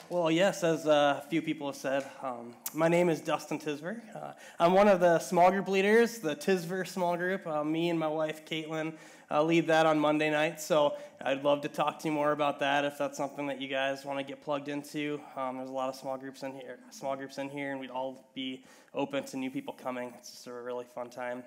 Well, yes, as a few people have said, my name is Dustin Tysver. I'm one of the small group leaders, the Tysver small group. Me and my wife, Caitlin, lead that on Monday nights, so I'd love to talk to you more about that if that's something that you guys want to get plugged into. There's a lot of small groups in here, and we'd all be open to new people coming. It's just a really fun time.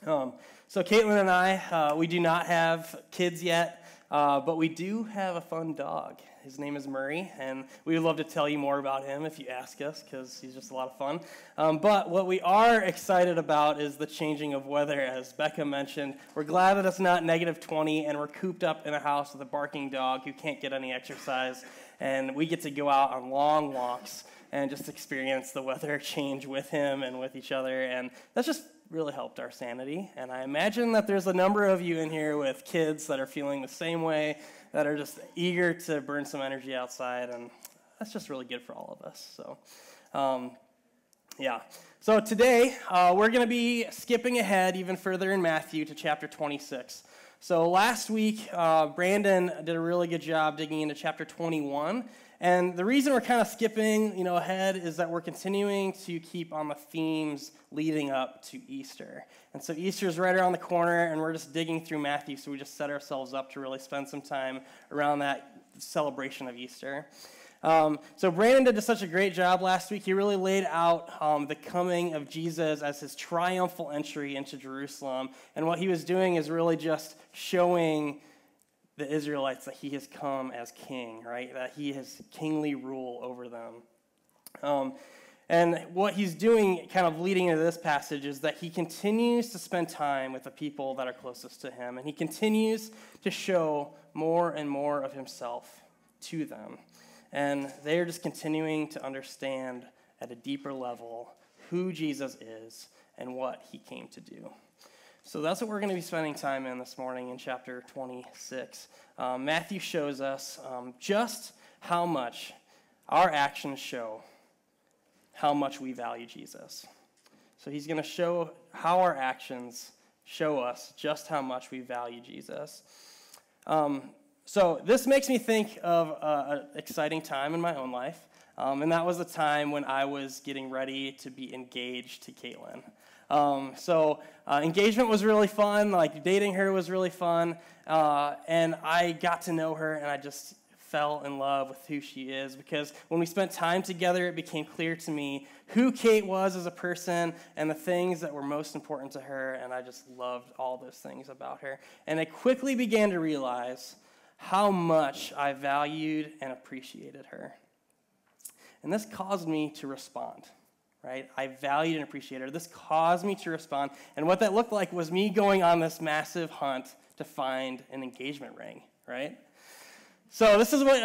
So Caitlin and I, we do not have kids yet, but we do have a fun dog. His name is Murray, and we would love to tell you more about him if you ask us, because he's just a lot of fun. But what we are excited about is the changing of weather, as Becca mentioned. We're glad that it's not negative 20, and we're cooped up in a house with a barking dog who can't get any exercise, and we get to go out on long walks and just experience the weather change with him and with each other, and that's just really helped our sanity. And I imagine that there's a number of you in here with kids that are feeling the same way, that are just eager to burn some energy outside, and that's just really good for all of us. So, So today, we're going to be skipping ahead even further in Matthew to chapter 26. So last week, Brandon did a really good job digging into chapter 21, and the reason we're kind of skipping, ahead is that we're continuing to keep on the themes leading up to Easter. And so Easter is right around the corner, and we're just digging through Matthew, so we just set ourselves up to really spend some time around that celebration of Easter. So Brandon did such a great job last week. He really laid out the coming of Jesus as his triumphal entry into Jerusalem. And what he was doing is really just showing the Israelites that he has come as king, right? That he has kingly rule over them. And what he's doing, kind of leading into this passage, is that he continues to spend time with the people that are closest to him. And he continues to show more and more of himself to them. And they're just continuing to understand at a deeper level who Jesus is and what he came to do. So that's what we're going to be spending time in this morning in chapter 26. Matthew shows us just how much our actions show how much we value Jesus. So he's going to show how our actions show us just how much we value Jesus. So this makes me think of an exciting time in my own life, and that was the time when I was getting ready to be engaged to Caitlin. Engagement was really fun, like dating her was really fun, and I got to know her, and I just fell in love with who she is, because when we spent time together, it became clear to me who Kate was as a person and the things that were most important to her, and I just loved all those things about her. And I quickly began to realize how much I valued and appreciated her. And this caused me to respond, right? I valued and appreciated her. This caused me to respond. And what that looked like was me going on this massive hunt to find an engagement ring, right? So this is what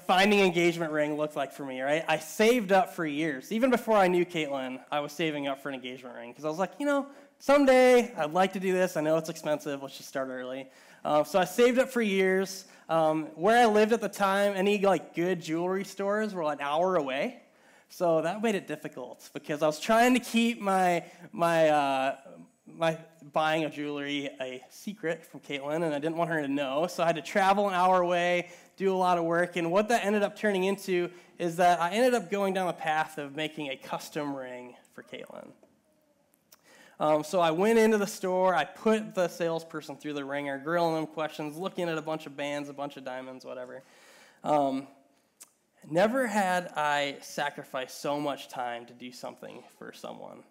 finding an engagement ring looked like for me, right? I saved up for years. Even before I knew Caitlin, I was saving up for an engagement ring, because I was like, someday I'd like to do this. I know it's expensive. Let's just start early. So I saved up for years. Where I lived at the time, any good jewelry stores were an hour away. So that made it difficult, because I was trying to keep my buying of jewelry a secret from Caitlin, and I didn't want her to know. So I had to travel an hour away, do a lot of work, and what that ended up turning into is that I ended up going down the path of making a custom ring for Caitlin. So I went into the store, I put the salesperson through the ringer, grilling them questions, looking at a bunch of bands, a bunch of diamonds, whatever. Never had I sacrificed so much time to do something for someone.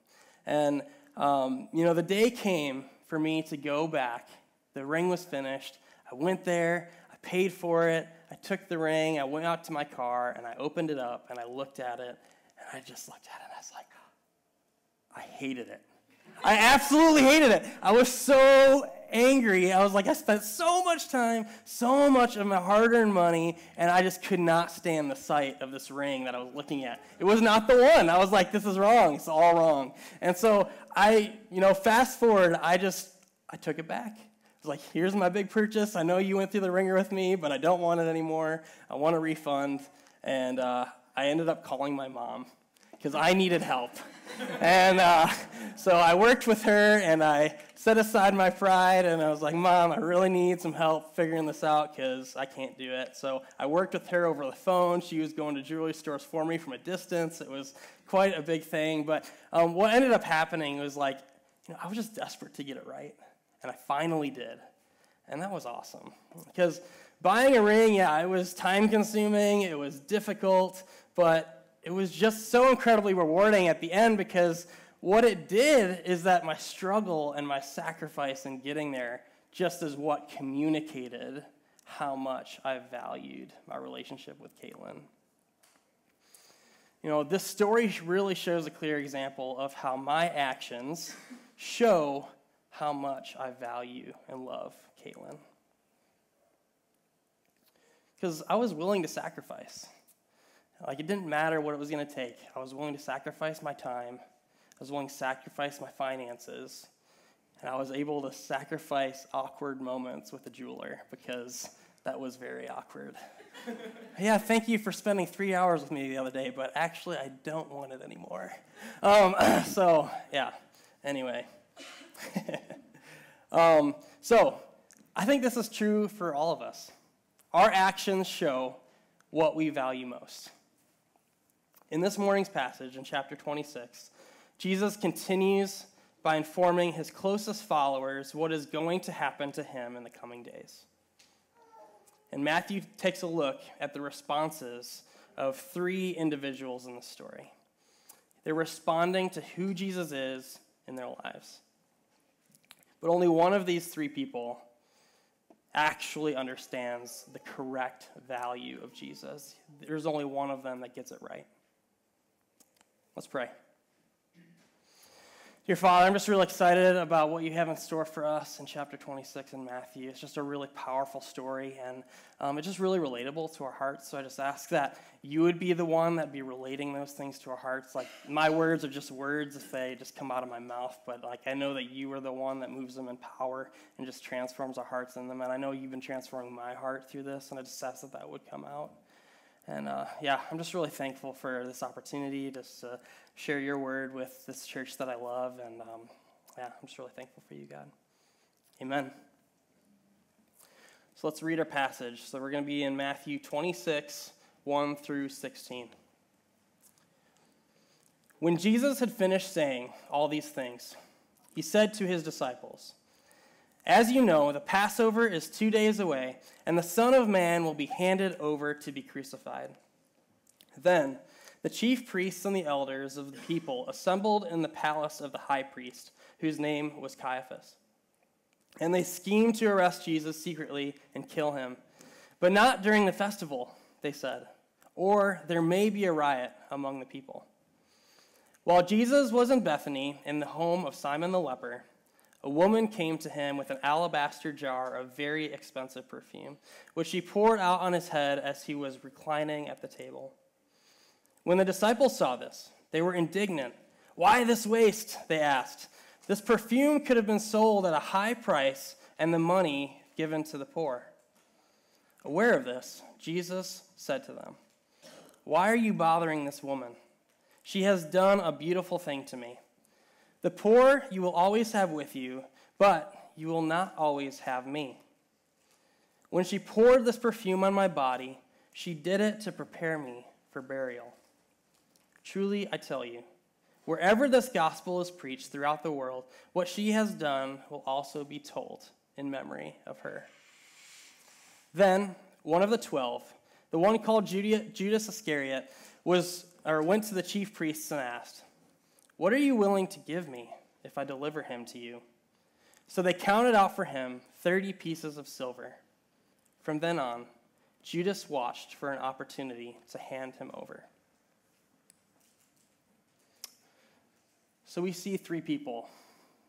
And, the day came for me to go back. The ring was finished. I went there, I paid for it, I took the ring, I went out to my car, and I opened it up, and I looked at it, and I just looked at it, and I was like, I hated it. I absolutely hated it. I was so angry. I was like, I spent so much time, so much of my hard-earned money, and I just could not stand the sight of this ring that I was looking at. It was not the one. I was like, this is wrong. It's all wrong. And so fast forward, I took it back. I was like, here's my big purchase. I know you went through the ringer with me, but I don't want it anymore. I want a refund. And I ended up calling my mom, because I needed help. And so I worked with her, and I set aside my pride, and I was like, Mom, I really need some help figuring this out because I can't do it. So I worked with her over the phone. She was going to jewelry stores for me from a distance. It was quite a big thing. But what ended up happening was I was just desperate to get it right, and I finally did. And that was awesome because buying a ring, it was time-consuming, it was difficult, but it was just so incredibly rewarding at the end because what it did is that my struggle and my sacrifice in getting there just is what communicated how much I valued my relationship with Caitlin. This story really shows a clear example of how my actions show how much I value and love Caitlin. Because I was willing to sacrifice. It didn't matter what it was going to take. I was willing to sacrifice my time. I was willing to sacrifice my finances. And I was able to sacrifice awkward moments with the jeweler because that was very awkward. Yeah, thank you for spending 3 hours with me the other day, but actually I don't want it anymore. Anyway. So I think this is true for all of us. Our actions show what we value most. In this morning's passage, in chapter 26, Jesus continues by informing his closest followers what is going to happen to him in the coming days. And Matthew takes a look at the responses of 3 individuals in the story. They're responding to who Jesus is in their lives. But only one of these 3 people actually understands the correct value of Jesus. There's only one of them that gets it right. Let's pray. Dear Father, I'm just really excited about what you have in store for us in chapter 26 in Matthew. It's just a really powerful story, and it's just really relatable to our hearts. So I just ask that you would be the one that be relating those things to our hearts. My words are just words if they just come out of my mouth, but I know that you are the one that moves them in power and just transforms our hearts in them. And I know you've been transforming my heart through this, and I just ask that would come out. And I'm just really thankful for this opportunity just to share your word with this church that I love. And I'm just really thankful for you, God. Amen. So let's read our passage. So we're going to be in Matthew 26, 1 through 16. When Jesus had finished saying all these things, he said to his disciples, "As you know, the Passover is 2 days away, and the Son of Man will be handed over to be crucified." Then the chief priests and the elders of the people assembled in the palace of the high priest, whose name was Caiaphas. And they schemed to arrest Jesus secretly and kill him. But not during the festival, they said, or there may be a riot among the people. While Jesus was in Bethany, in the home of Simon the leper, a woman came to him with an alabaster jar of very expensive perfume, which she poured out on his head as he was reclining at the table. When the disciples saw this, they were indignant. "Why this waste?" they asked. "This perfume could have been sold at a high price and the money given to the poor." Aware of this, Jesus said to them, "Why are you bothering this woman? She has done a beautiful thing to me. The poor you will always have with you, but you will not always have me. When she poured this perfume on my body, she did it to prepare me for burial. Truly, I tell you, wherever this gospel is preached throughout the world, what she has done will also be told in memory of her." Then one of the 12, the one called Judas Iscariot, went to the chief priests and asked, "What are you willing to give me if I deliver him to you?" So they counted out for him 30 pieces of silver. From then on, Judas watched for an opportunity to hand him over. So we see 3 people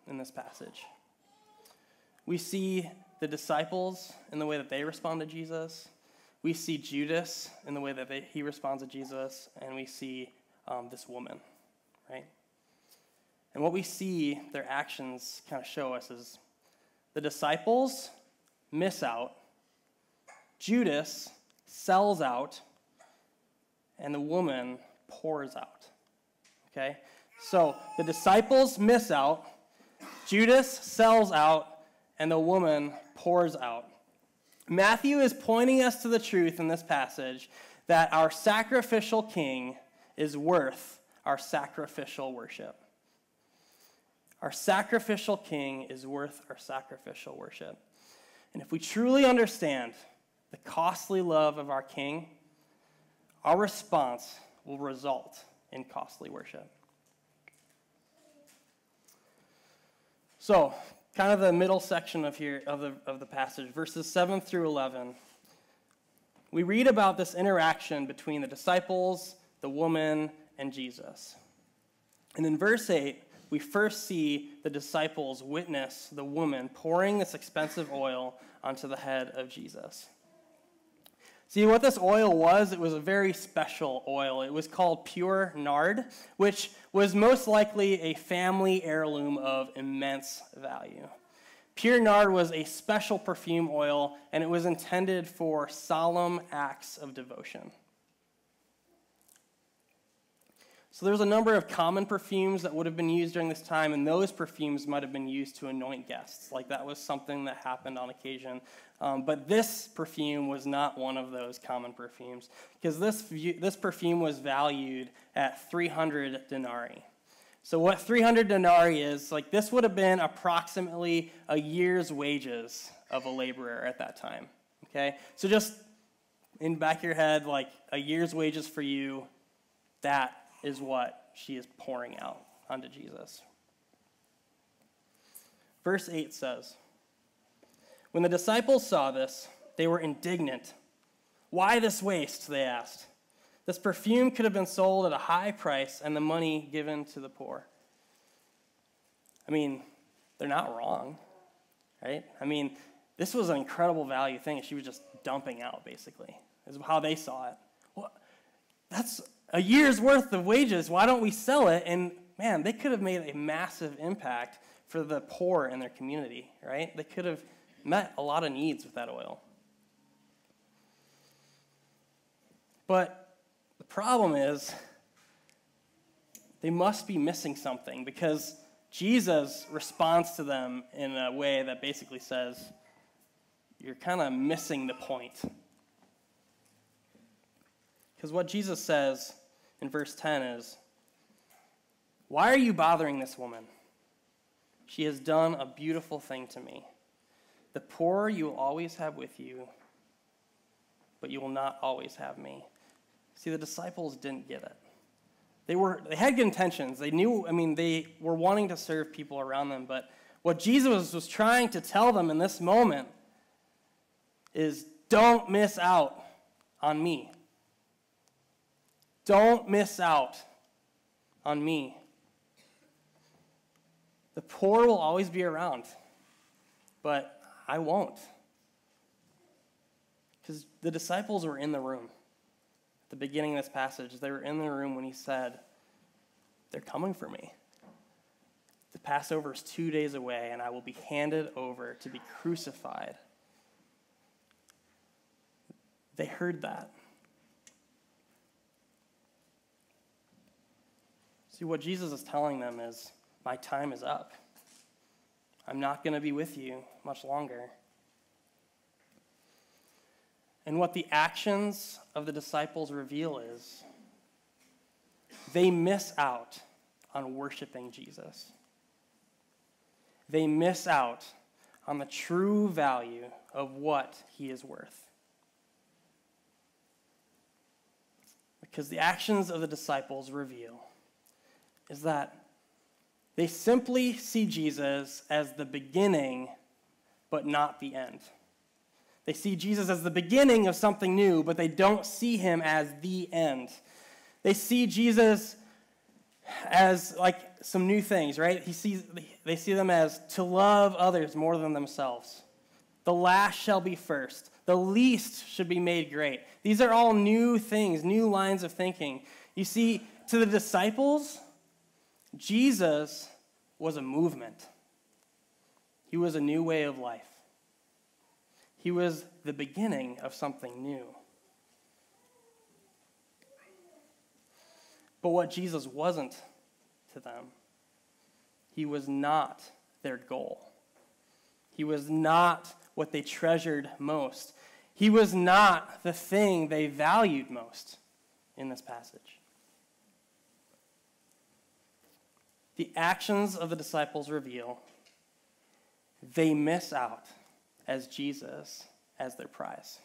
in this passage. We see the disciples in the way that they respond to Jesus. We see Judas in the way that he responds to Jesus. And we see this woman, right? And what we see their actions kind of show us is the disciples miss out, Judas sells out, and the woman pours out. Okay? So the disciples miss out, Judas sells out, and the woman pours out. Matthew is pointing us to the truth in this passage that our sacrificial king is worth our sacrificial worship. Our sacrificial king is worth our sacrificial worship. And if we truly understand the costly love of our king, our response will result in costly worship. So, kind of the middle section of the passage, verses 7 through 11. We read about this interaction between the disciples, the woman, and Jesus. And in verse 8, we first see the disciples witness the woman pouring this expensive oil onto the head of Jesus. See, what this oil was, it was a very special oil. It was called pure nard, which was most likely a family heirloom of immense value. Pure nard was a special perfume oil, and it was intended for solemn acts of devotion. So there's a number of common perfumes that would have been used during this time, and those perfumes might have been used to anoint guests. Like that was something that happened on occasion. But this perfume was not one of those common perfumes, because this perfume was valued at 300 denarii. So what 300 denarii is, like this would have been approximately a year's wages of a laborer at that time. Okay? So just in the back of your head, like a year's wages for you, that is what she is pouring out onto Jesus. Verse 8 says, "When the disciples saw this, they were indignant. 'Why this waste?' they asked. 'This perfume could have been sold at a high price and the money given to the poor.'" I mean, they're not wrong, right? I mean, this was an incredible value thing she was just dumping out, basically, is how they saw it. Well, that's a year's worth of wages. Why don't we sell it? And man, they could have made a massive impact for the poor in their community, right? They could have met a lot of needs with that oil. But the problem is they must be missing something, because Jesus responds to them in a way that basically says, you're kind of missing the point. Because what Jesus says in verse 10 is, "Why are you bothering this woman? She has done a beautiful thing to me. The poor you will always have with you, but you will not always have me." See, the disciples didn't get it. They had good intentions. They knew, they were wanting to serve people around them, but what Jesus was trying to tell them in this moment is, don't miss out on me. Don't miss out on me. The poor will always be around, but I won't. Because the disciples were in the room. At the beginning of this passage, they were in the room when he said, they're coming for me. The Passover is 2 days away, and I will be handed over to be crucified. They heard that. See, what Jesus is telling them is, my time is up. I'm not going to be with you much longer. And what the actions of the disciples reveal is, they miss out on worshiping Jesus. They miss out on the true value of what he is worth. Because the actions of the disciples reveal is that they simply see Jesus as the beginning, but not the end. They see Jesus as the beginning of something new, but they don't see him as the end. They see Jesus as like some new things, right? They see them as to love others more than themselves. The last shall be first. The least should be made great. These are all new things, new lines of thinking. You see, to the disciples, Jesus was a movement. He was a new way of life. He was the beginning of something new. But what Jesus wasn't to them. He was not their goal. He was not what they treasured most. He was not the thing they valued most in this passage. The actions of the disciples reveal they miss out as Jesus as their prize.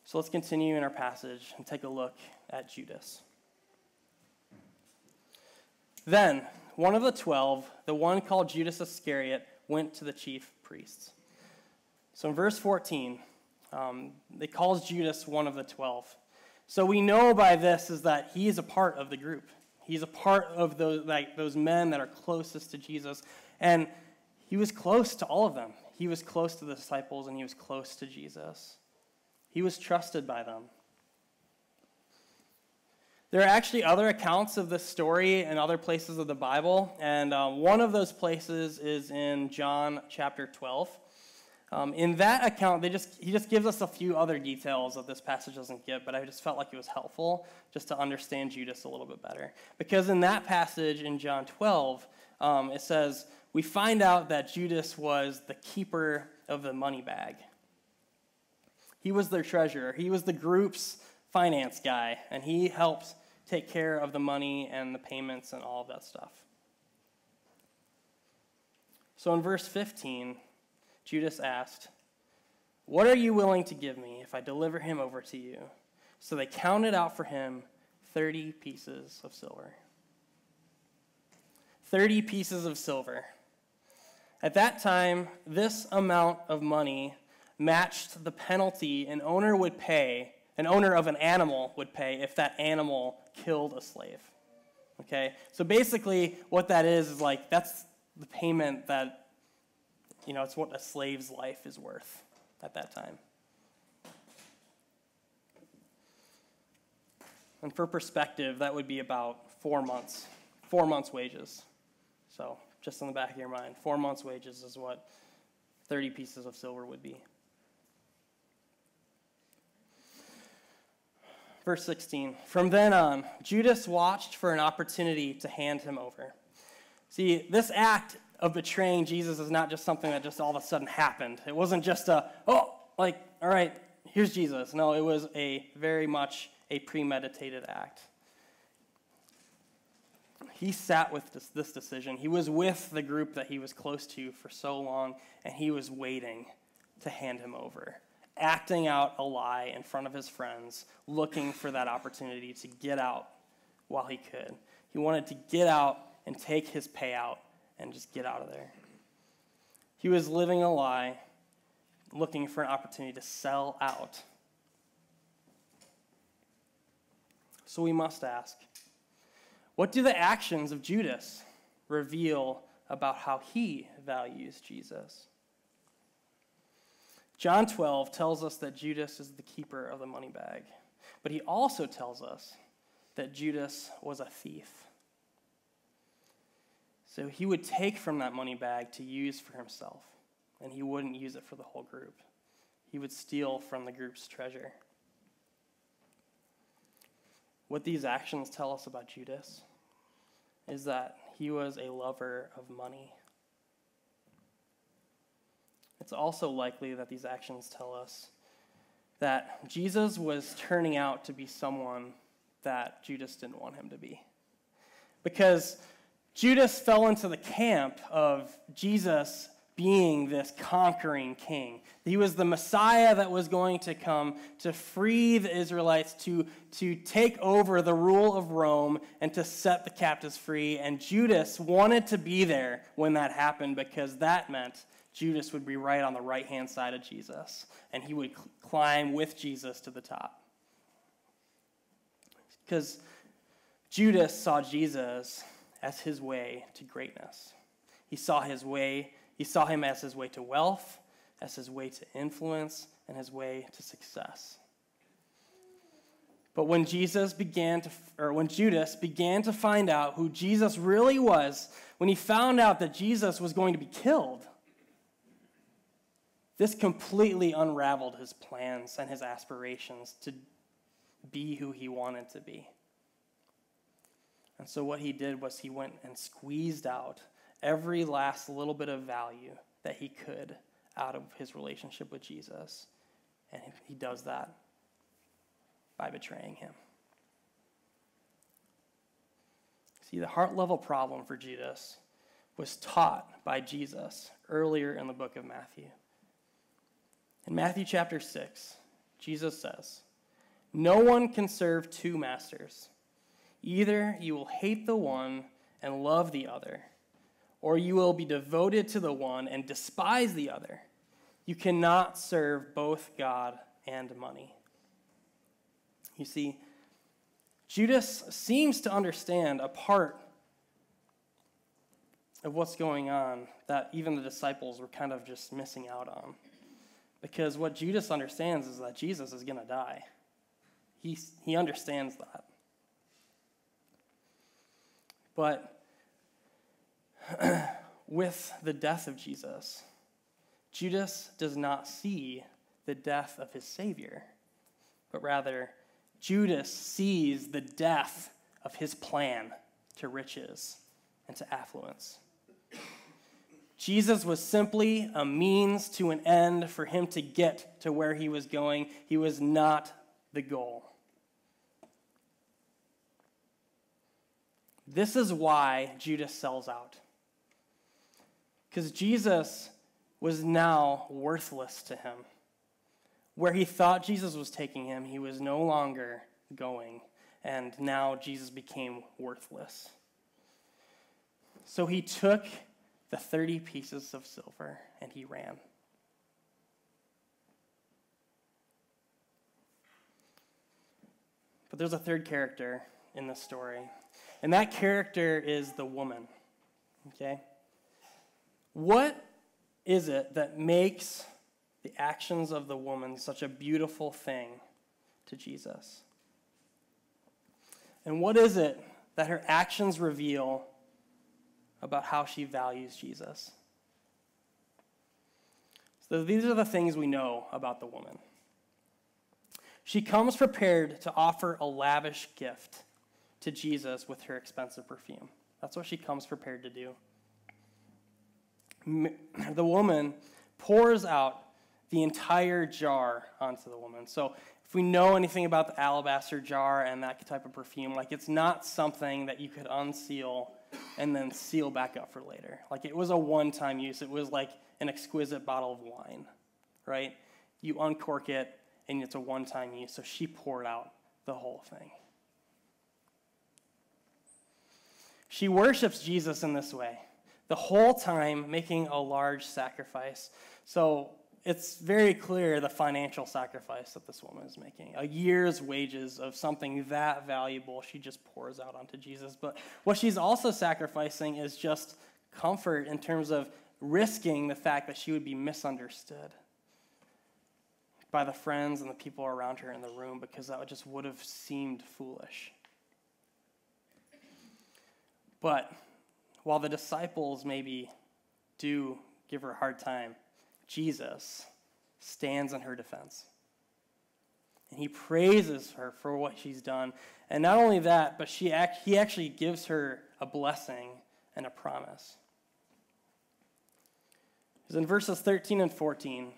So let's continue in our passage and take a look at Judas. Then, one of the 12, the one called Judas Iscariot, went to the chief priests. So in verse 14, it calls Judas one of the 12. So we know by this is that he is a part of the group. He's a part of those men that are closest to Jesus. And he was close to all of them. He was close to the disciples, and he was close to Jesus. He was trusted by them. There are actually other accounts of this story in other places of the Bible, and one of those places is in John chapter 12. In that account, he just gives us a few other details that this passage doesn't give, but I just felt like it was helpful just to understand Judas a little bit better. Because in that passage in John 12, it says, we find out that Judas was the keeper of the money bag. He was their treasurer. He was the group's finance guy, and he helped take care of the money and the payments and all of that stuff. So in verse 15, Judas asked, "What are you willing to give me if I deliver him over to you?" So they counted out for him 30 pieces of silver. 30 pieces of silver. At that time, this amount of money matched the penalty an owner of an animal would pay if that animal killed a slave. Okay? So basically what that is like that's the payment that it's what a slave's life is worth at that time. And for perspective, that would be about 4 months. 4 months' wages. So just in the back of your mind, 4 months' wages is what 30 pieces of silver would be. Verse 16, from then on, Judas watched for an opportunity to hand him over. See, this act of betraying Jesus is not just something that just all of a sudden happened. It wasn't just all right, here's Jesus. No, it was very much a premeditated act. He sat with this decision. He was with the group that he was close to for so long, and he was waiting to hand him over, acting out a lie in front of his friends, looking for that opportunity to get out while he could. He wanted to get out and take his payout and just get out of there. He was living a lie, looking for an opportunity to sell out. So we must ask, what do the actions of Judas reveal about how he values Jesus? John 12 tells us that Judas is the keeper of the money bag, but he also tells us that Judas was a thief. So he would take from that money bag to use for himself, and he wouldn't use it for the whole group. He would steal from the group's treasure. What these actions tell us about Judas is that he was a lover of money. It's also likely that these actions tell us that Jesus was turning out to be someone that Judas didn't want him to be. Because Judas fell into the camp of Jesus being this conquering king. He was the Messiah that was going to come to free the Israelites, to take over the rule of Rome and to set the captives free. And Judas wanted to be there when that happened because that meant Judas would be right on the right-hand side of Jesus, and he would climb with Jesus to the top. Because Judas saw Jesus as his way to greatness. He saw him as his way to wealth, as his way to influence, and his way to success. But when Judas began to find out who Jesus really was, when he found out that Jesus was going to be killed, this completely unraveled his plans and his aspirations be who he wanted to be. And so what he did was he went and squeezed out every last little bit of value that he could out of his relationship with Jesus. And he does that by betraying him. See, the heart level problem for Judas was taught by Jesus earlier in the book of Matthew. In Matthew chapter 6, Jesus says, "No one can serve two masters. Either you will hate the one and love the other, or you will be devoted to the one and despise the other. You cannot serve both God and money." You see, Judas seems to understand a part of what's going on that even the disciples were kind of just missing out on. Because what Judas understands is that Jesus is going to die. He understands that. But with the death of Jesus, Judas does not see the death of his Savior, but rather Judas sees the death of his plan to riches and to affluence. Jesus was simply a means to an end for him to get to where he was going. He was not the goal. This is why Judas sells out. Because Jesus was now worthless to him. Where he thought Jesus was taking him, he was no longer going. And now Jesus became worthless. So he took the 30 pieces of silver and he ran. But there's a third character in this story. And that character is the woman. Okay? What is it that makes the actions of the woman such a beautiful thing to Jesus? And what is it that her actions reveal about how she values Jesus? So these are the things we know about the woman. She comes prepared to offer a lavish gift to Jesus with her expensive perfume. That's what she comes prepared to do. The woman pours out the entire jar onto the woman. So if we know anything about the alabaster jar and that type of perfume, like it's not something that you could unseal and then seal back up for later. Like it was a one-time use. It was like an exquisite bottle of wine, right? You uncork it and it's a one-time use. So she poured out the whole thing. She worships Jesus in this way, the whole time making a large sacrifice. So it's very clear the financial sacrifice that this woman is making. A year's wages of something that valuable she just pours out onto Jesus. But what she's also sacrificing is just comfort in terms of risking the fact that she would be misunderstood by the friends and the people around her in the room, because that just would have seemed foolish. But while the disciples maybe do give her a hard time, Jesus stands in her defense. And he praises her for what she's done. And not only that, but he actually gives her a blessing and a promise. Because in verses 13 and 14,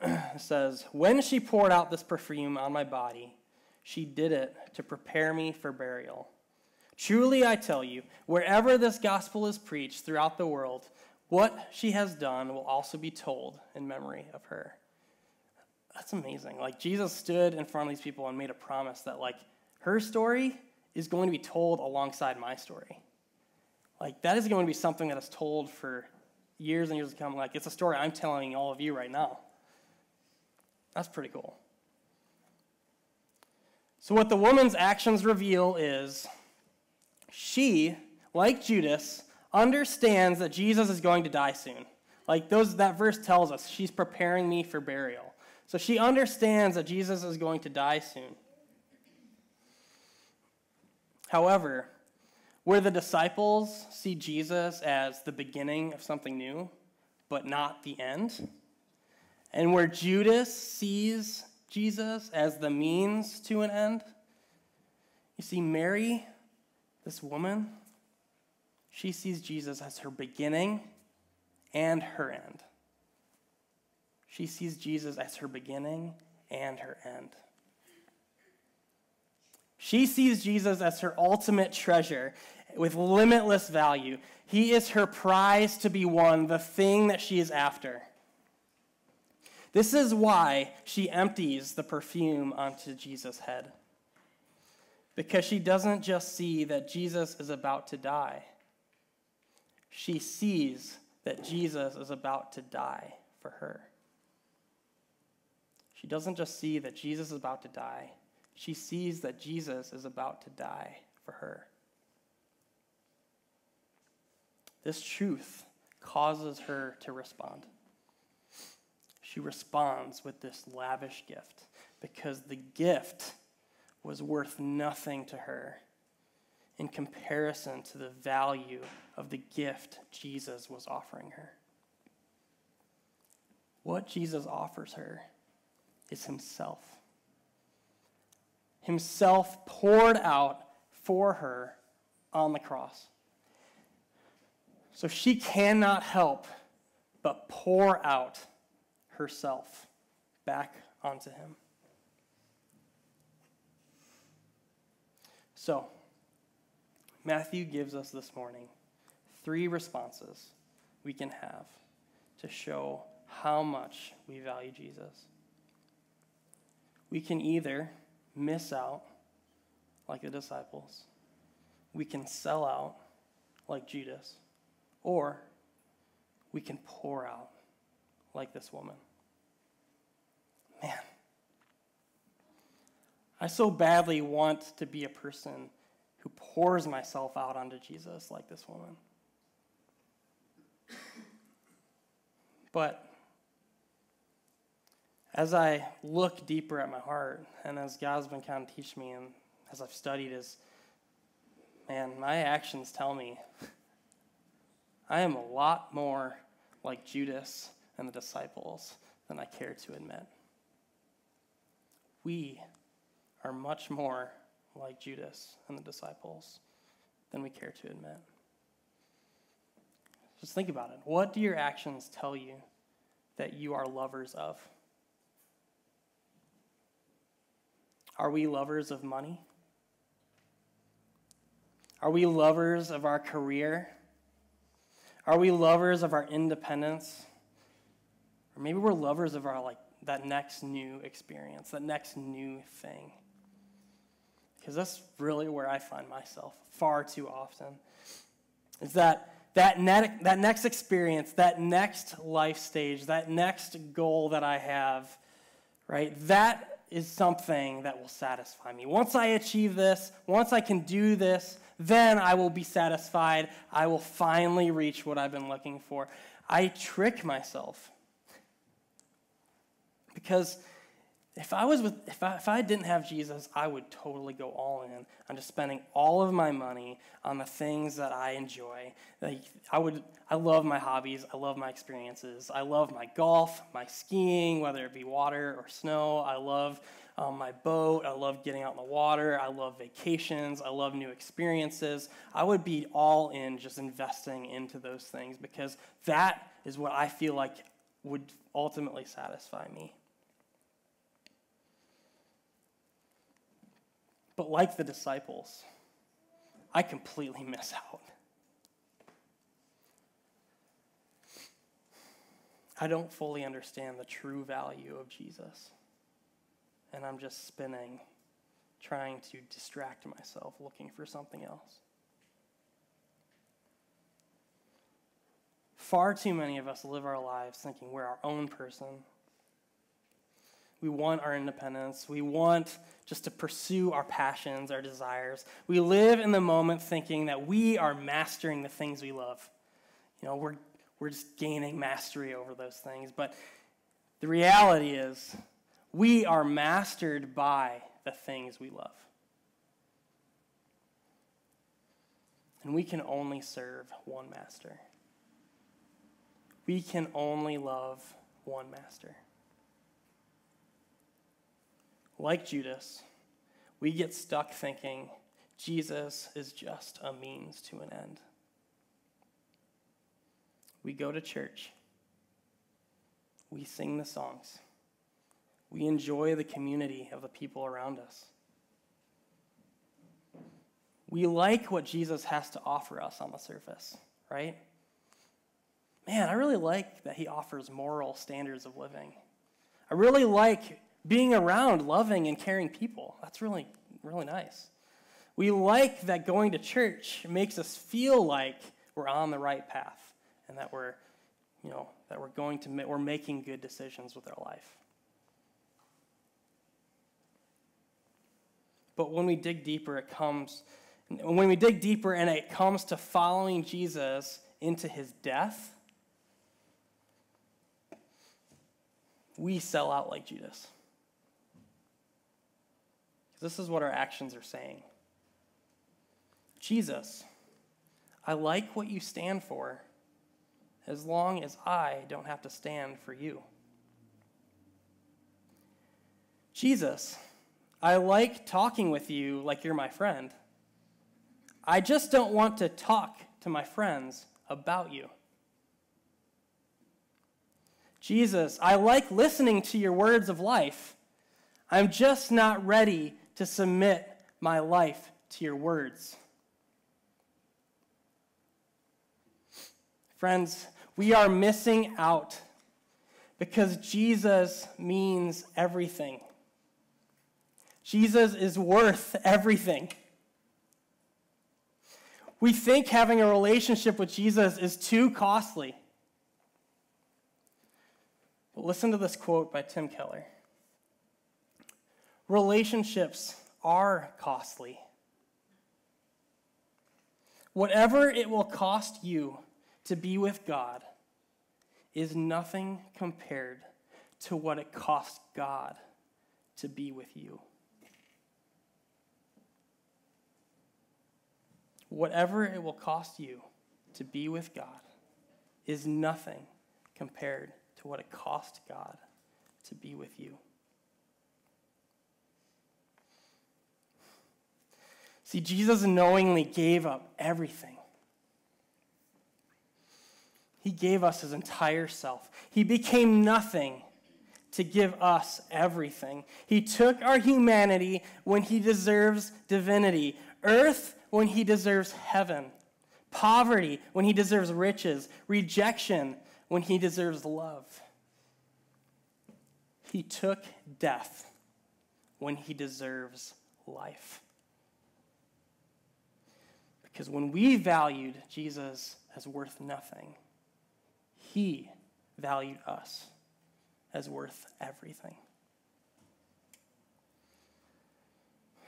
it says, "When she poured out this perfume on my body, she did it to prepare me for burial. Truly I tell you, wherever this gospel is preached throughout the world, what she has done will also be told in memory of her." That's amazing. Like Jesus stood in front of these people and made a promise that like her story is going to be told alongside my story. Like that is going to be something that is told for years and years to come. Like it's a story I'm telling all of you right now. That's pretty cool. So what the woman's actions reveal is she, like Judas, understands that Jesus is going to die soon. Like that verse tells us, she's preparing me for burial. So she understands that Jesus is going to die soon. However, where the disciples see Jesus as the beginning of something new, but not the end, and where Judas sees Jesus as the means to an end. You see, Mary, this woman, she sees Jesus as her beginning and her end. She sees Jesus as her beginning and her end. She sees Jesus as her ultimate treasure with limitless value. He is her prize to be won, the thing that she is after. This is why she empties the perfume onto Jesus' head. Because she doesn't just see that Jesus is about to die. She sees that Jesus is about to die for her. She doesn't just see that Jesus is about to die. She sees that Jesus is about to die for her. This truth causes her to respond. She responds with this lavish gift because the gift was worth nothing to her in comparison to the value of the gift Jesus was offering her. What Jesus offers her is himself. Himself poured out for her on the cross. So she cannot help but pour out herself back onto him. So, Matthew gives us this morning 3 responses we can have to show how much we value Jesus. We can either miss out like the disciples, we can sell out like Judas, or we can pour out like this woman. Man, I so badly want to be a person who pours myself out onto Jesus like this woman. But as I look deeper at my heart, and as God's been kind of teaching me, and as I've studied, my actions tell me I am a lot more like Judas and the disciples than I care to admit. We are much more like Judas and the disciples than we care to admit. Just think about it. What do your actions tell you that you are lovers of? Are we lovers of money? Are we lovers of our career? Are we lovers of our independence? Or maybe we're lovers of our that next new experience, that next new thing. Because that's really where I find myself far too often. Is that next experience, that next life stage, that next goal that I have, right? That is something that will satisfy me. Once I achieve this, once I can do this, then I will be satisfied. I will finally reach what I've been looking for. I trick myself. Because if I didn't have Jesus, I would totally go all in on just spending all of my money on the things that I enjoy. I love my hobbies. I love my experiences. I love my golf, my skiing, whether it be water or snow. I love my boat. I love getting out in the water. I love vacations. I love new experiences. I would be all in just investing into those things because that is what I feel like would ultimately satisfy me. But like the disciples, I completely miss out. I don't fully understand the true value of Jesus. And I'm just spinning, trying to distract myself, looking for something else. Far too many of us live our lives thinking we're our own person. We want our independence. We want just to pursue our passions, our desires. We live in the moment thinking that we are mastering the things we love. We're just gaining mastery over those things. But the reality is we are mastered by the things we love. And we can only serve one master. We can only love one master. like Judas, we get stuck thinking Jesus is just a means to an end. We go to church. We sing the songs. We enjoy the community of the people around us. We like what Jesus has to offer us on the surface, right? Man, I really like that he offers moral standards of living. I really like being around loving and caring people. That's really, really nice. We like that going to church makes us feel like we're on the right path and that we're making good decisions with our life. But when we dig deeper, it comes to following Jesus into his death, we sell out like Judas. This is what our actions are saying. Jesus, I like what you stand for as long as I don't have to stand for you. Jesus, I like talking with you like you're my friend. I just don't want to talk to my friends about you. Jesus, I like listening to your words of life. I'm just not ready to submit my life to your words. Friends, we are missing out because Jesus means everything. Jesus is worth everything. We think having a relationship with Jesus is too costly. But listen to this quote by Tim Keller. Relationships are costly. Whatever it will cost you to be with God is nothing compared to what it cost God to be with you. Whatever it will cost you to be with God is nothing compared to what it cost God to be with you. See, Jesus knowingly gave up everything. He gave us his entire self. He became nothing to give us everything. He took our humanity when he deserves divinity, earth when he deserves heaven, poverty when he deserves riches, rejection when he deserves love. He took death when he deserves life. Because when we valued Jesus as worth nothing, he valued us as worth everything.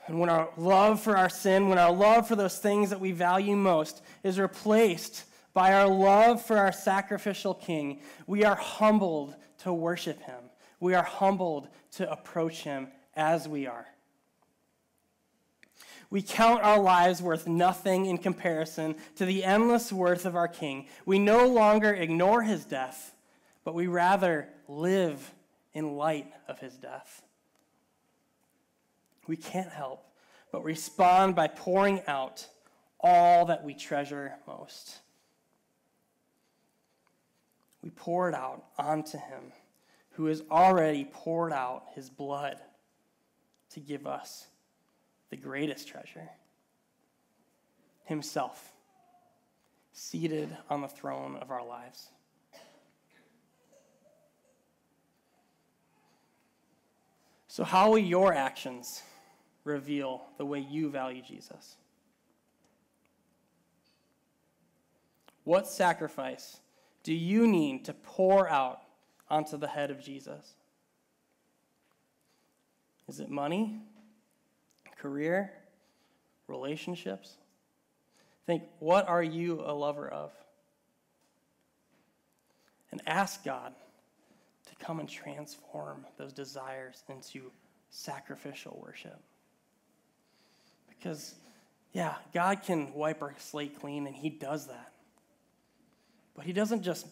And when our love for our sin, when our love for those things that we value most is replaced by our love for our sacrificial King, we are humbled to worship him. We are humbled to approach him as we are. We count our lives worth nothing in comparison to the endless worth of our King. We no longer ignore his death, but we rather live in light of his death. We can't help but respond by pouring out all that we treasure most. We pour it out onto him who has already poured out his blood to give us the greatest treasure, himself, seated on the throne of our lives. So how will your actions reveal the way you value Jesus? What sacrifice do you need to pour out onto the head of Jesus? Is it money? Career? Relationships? Think, what are you a lover of? And ask God to come and transform those desires into sacrificial worship. Because, yeah, God can wipe our slate clean, and he does that. But he doesn't just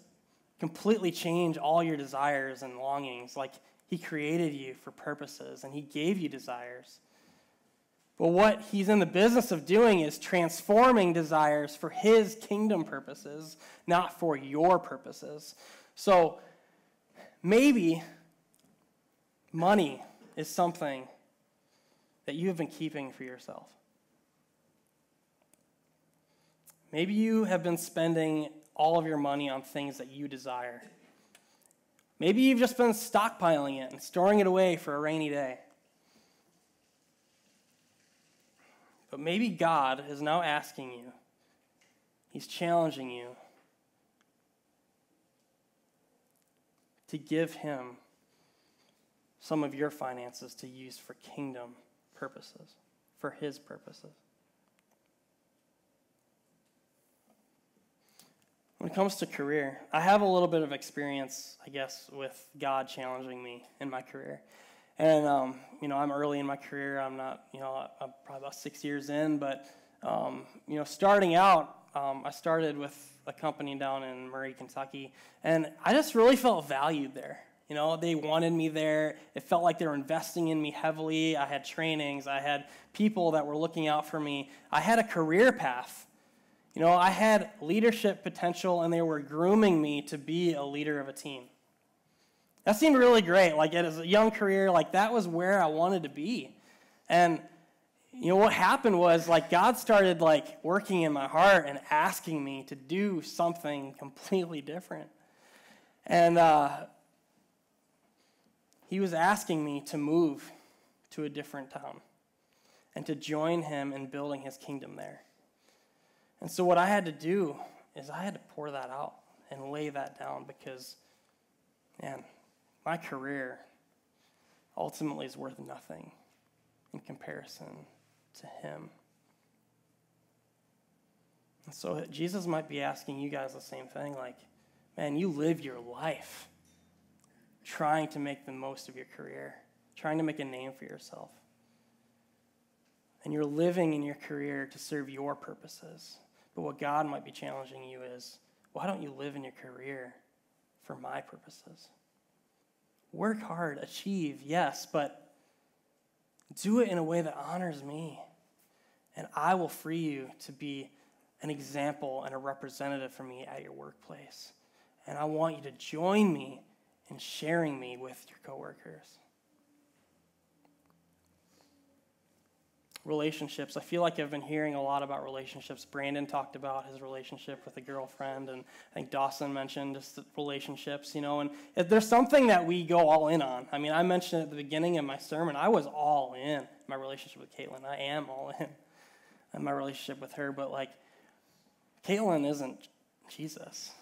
completely change all your desires and longings. Like, He created you for purposes, and he gave you desires. But what he's in the business of doing is transforming desires for his kingdom purposes, not for your purposes. So maybe money is something that you have been keeping for yourself. Maybe you have been spending all of your money on things that you desire. Maybe you've just been stockpiling it and storing it away for a rainy day. But maybe God is now asking you, he's challenging you to give him some of your finances to use for kingdom purposes, for his purposes. When it comes to career, I have a little bit of experience, I guess, with God challenging me in my career. And, I'm early in my career. I'm not, I'm probably about 6 years in. But, starting out, I started with a company down in Murray, Kentucky. And I just really felt valued there. They wanted me there. It felt like they were investing in me heavily. I had trainings. I had people that were looking out for me. I had a career path. I had leadership potential, and they were grooming me to be a leader of a team. That seemed really great. Like, as a young career, that was where I wanted to be. And, what happened was, God started, working in my heart and asking me to do something completely different. And he was asking me to move to a different town and to join him in building his kingdom there. And so what I had to do is I had to pour that out and lay that down because, man, my career ultimately is worth nothing in comparison to him. And so Jesus might be asking you guys the same thing, man, you live your life trying to make the most of your career, trying to make a name for yourself. And you're living in your career to serve your purposes. But what God might be challenging you is, why don't you live in your career for my purposes? Work hard, achieve, yes, but do it in a way that honors me. And I will free you to be an example and a representative for me at your workplace. And I want you to join me in sharing me with your coworkers. Relationships. I feel like I've been hearing a lot about relationships. Brandon talked about his relationship with a girlfriend, and I think Dustin mentioned just the relationships, and if there's something that we go all in on. I mean, I mentioned at the beginning of my sermon, I was all in my relationship with Caitlin. I am all in my relationship with her, but Caitlin isn't Jesus,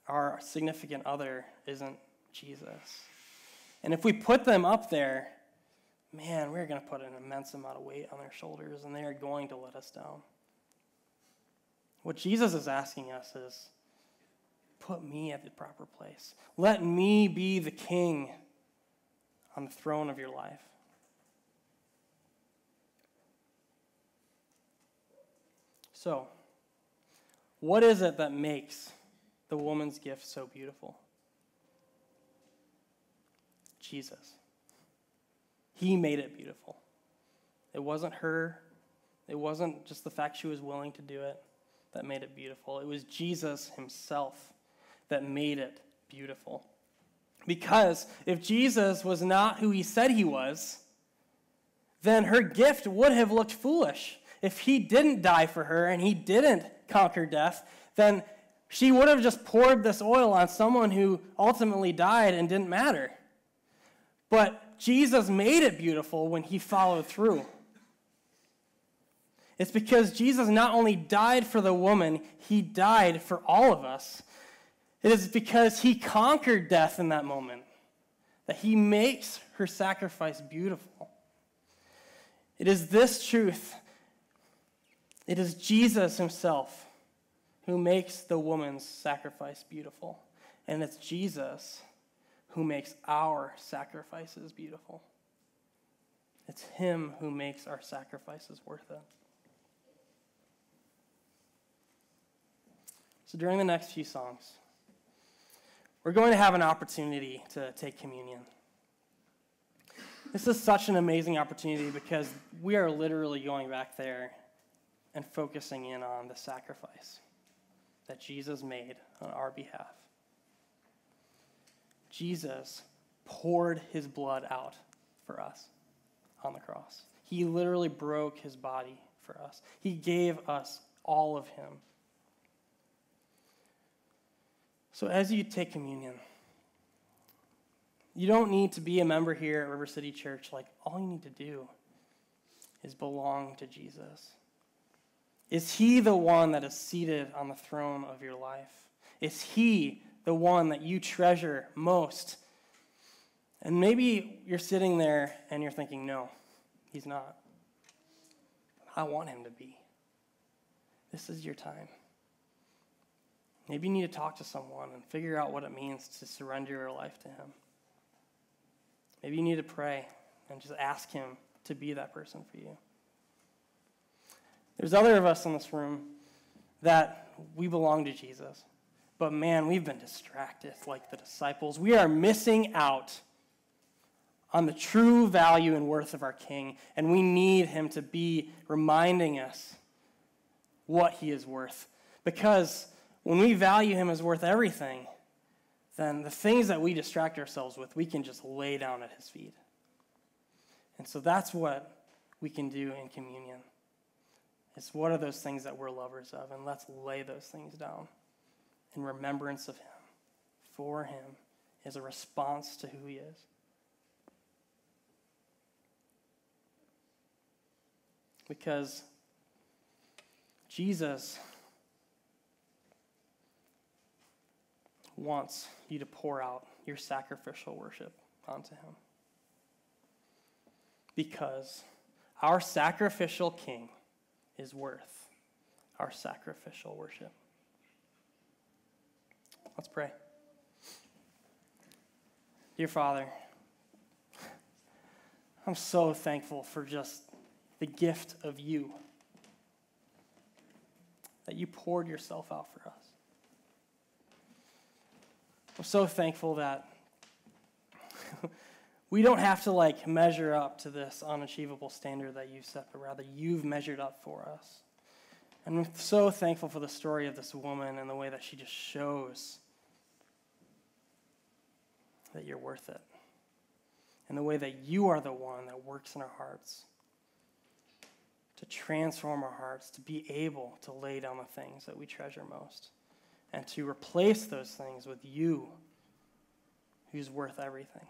Our significant other isn't Jesus. And if we put them up there, man, we're going to put an immense amount of weight on their shoulders, and they are going to let us down. What Jesus is asking us is, put me at the proper place. Let me be the king on the throne of your life. So, what is it that makes the woman's gift so beautiful? Jesus. He made it beautiful. It wasn't her. It wasn't just the fact she was willing to do it that made it beautiful. It was Jesus himself that made it beautiful. Because if Jesus was not who he said he was, then her gift would have looked foolish. If he didn't die for her and he didn't conquer death, then she would have just poured this oil on someone who ultimately died and didn't matter. But Jesus made it beautiful when he followed through. It's because Jesus not only died for the woman, he died for all of us. It is because he conquered death in that moment that he makes her sacrifice beautiful. It is this truth. It is Jesus himself who makes the woman's sacrifice beautiful. And it's Jesus who makes our sacrifices beautiful. It's him who makes our sacrifices worth it. So during the next few songs, we're going to have an opportunity to take communion. This is such an amazing opportunity because we are literally going back there and focusing in on the sacrifice that Jesus made on our behalf. Jesus poured his blood out for us on the cross. He literally broke his body for us. He gave us all of him. So as you take communion, you don't need to be a member here at River City Church. Like, all you need to do is belong to Jesus. Is he the one that is seated on the throne of your life? Is he the one that you treasure most? And maybe you're sitting there and you're thinking, no, he's not. I want him to be. This is your time. Maybe you need to talk to someone and figure out what it means to surrender your life to him. Maybe you need to pray and just ask him to be that person for you. There's other of us in this room that we belong to Jesus. But man, we've been distracted like the disciples. We are missing out on the true value and worth of our King. And we need him to be reminding us what he is worth. Because when we value him as worth everything, then the things that we distract ourselves with, we can just lay down at his feet. And so that's what we can do in communion. It's what are those things that we're lovers of, and let's lay those things down in remembrance of him, for him, as a response to who he is. Because Jesus wants you to pour out your sacrificial worship onto him. Because our sacrificial King is worth our sacrificial worship. Let's pray. Dear Father, I'm so thankful for just the gift of you, that you poured yourself out for us. I'm so thankful that we don't have to measure up to this unachievable standard that you've set, but rather you've measured up for us. And I'm so thankful for the story of this woman and the way that she just shows that you're worth it. And the way that you are the one that works in our hearts to transform our hearts, to be able to lay down the things that we treasure most, and to replace those things with you, who's worth everything.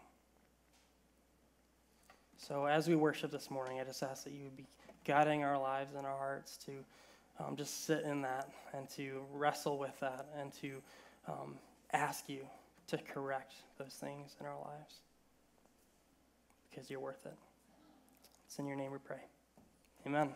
So as we worship this morning, I just ask that you would be guiding our lives and our hearts to just sit in that and to wrestle with that and to ask you to correct those things in our lives, because you're worth it. It's in your name we pray. Amen.